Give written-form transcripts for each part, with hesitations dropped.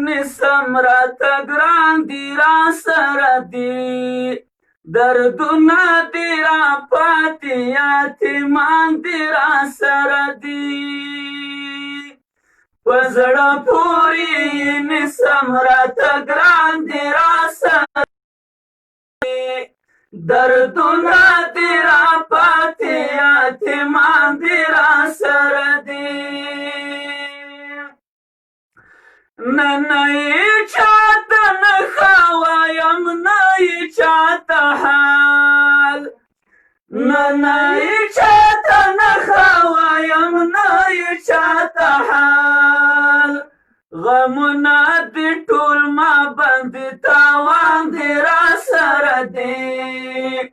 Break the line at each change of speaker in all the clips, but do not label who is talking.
نسم راته ګران دي را سره دي دردونه دي را پاتې یتیمان دي را سره دي په زړه پورې نسم راته ګران دي را سره دي دردونه دي را پاتې یتیمان دي را سره دي نه یې چاته نښه وایم نه یې چاته حال نه یې چاته نښه وایم نه یې چاته حال غمونه دې ټول ما باندې تاوان دې را سره دي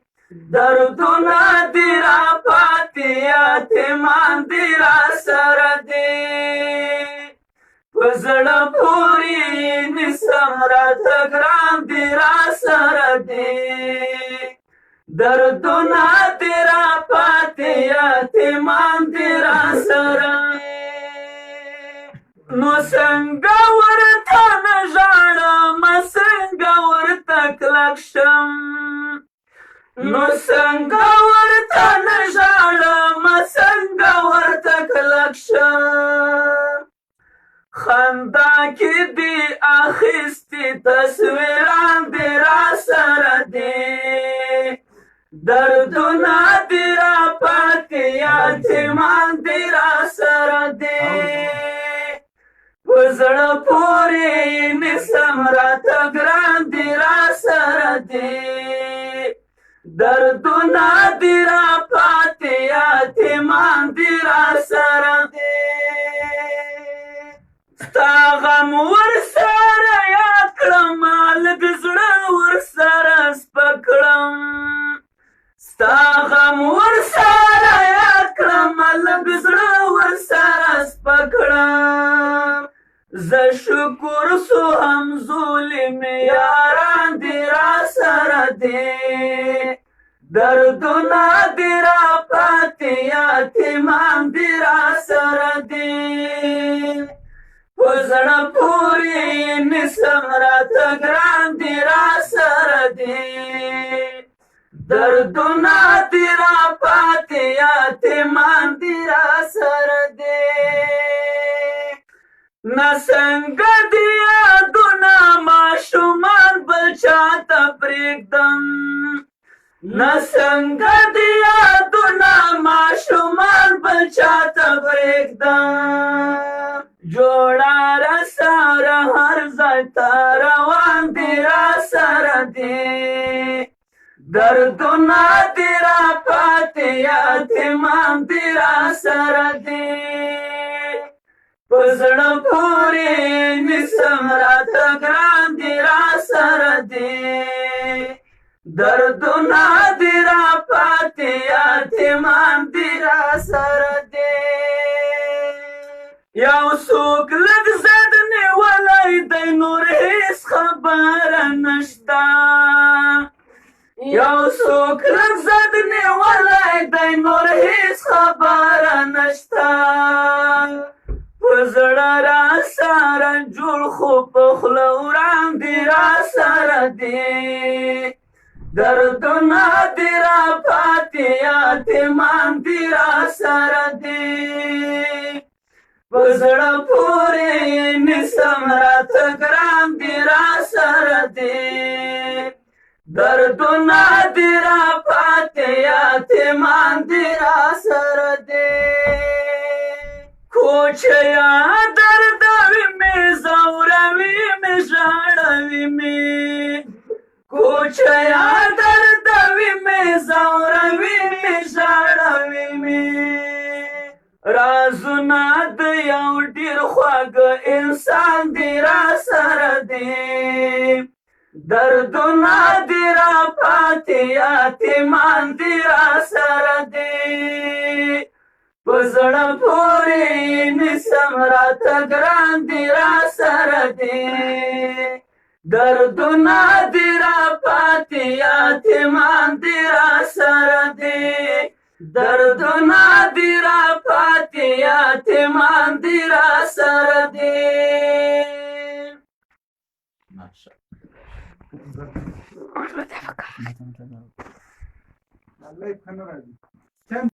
دردونه دې را پاتې یتیمان دې را سره دي په زړه پورې نسم راته ګران دي را سره دي دردونه دې را پاتې یتیمان دې را سره نو څنګه ورته نه ژاړم څنګه ورته کلک شم نو څنګه ورته نه ژاړم څنګه ورته کلک شم خندا کې دې اخیستې تصویران دې را سره دي دردونه دې را پاتې یتیمان دې را سره دي په زړه پورې نسم راته ګران دي را سره دي دردونه دې را پاتې یتیمان دې را سره دي ستا غم ورسره یاد کړم لږ زړه ورسره سپک کړم ستا غم ورسره یاد کړم لږ زړه ورسره سپک کړم زه شکر سو هم ظلم یاران دې را سره دي دردونه دې را پاتې یتیمان دې را سره دي په زړه پورې نسم راته ګران دي را سره دي دردونه دې را پاتې یتیمان دې را سره دي نه څنګه دې یادونه ماشومان بل چاته پرېږدم نه څنګه دې یادونه ماشومان بل چاته پرېږدم جوړه رساره هر ځای ته روان دي را سره دي دردونه دې را پاتې یتیمان دې را سره دي په زړه پورې نسم راته ګران دي را سره دي دردونه دې را پاتې یتیمان دې را سره دي یو څوک لږ زد نیولی دی نور هیڅ خبره نشته یو څوک لږ زد نیولی دی نور هیڅ خبره نشته په زړه را سره جوړ خو په خوله وړاندې را سره دي دردونه دې را پاتې یتیمان دې را سره دي په زړه پورې نسم راته ګران دي را سره دي دردونه دې را پاتې یتیمان دې را سره دي کوچیا دردوي مې زوروي مې ژړوي مې کوچیا دردوي مې زوروي مې ژړوي مې رازونه د یو ډېر خواږه انسان دې را سره دي دردونه دې را پاتې یتیمان دې را سره دي په زړه پورې نسم راته ګران دي را سره دي دردونه دې را پاتې یتیمان دې را سره دي دردونه دې را پاتې یتیمان دې را سره دي माशा
Allah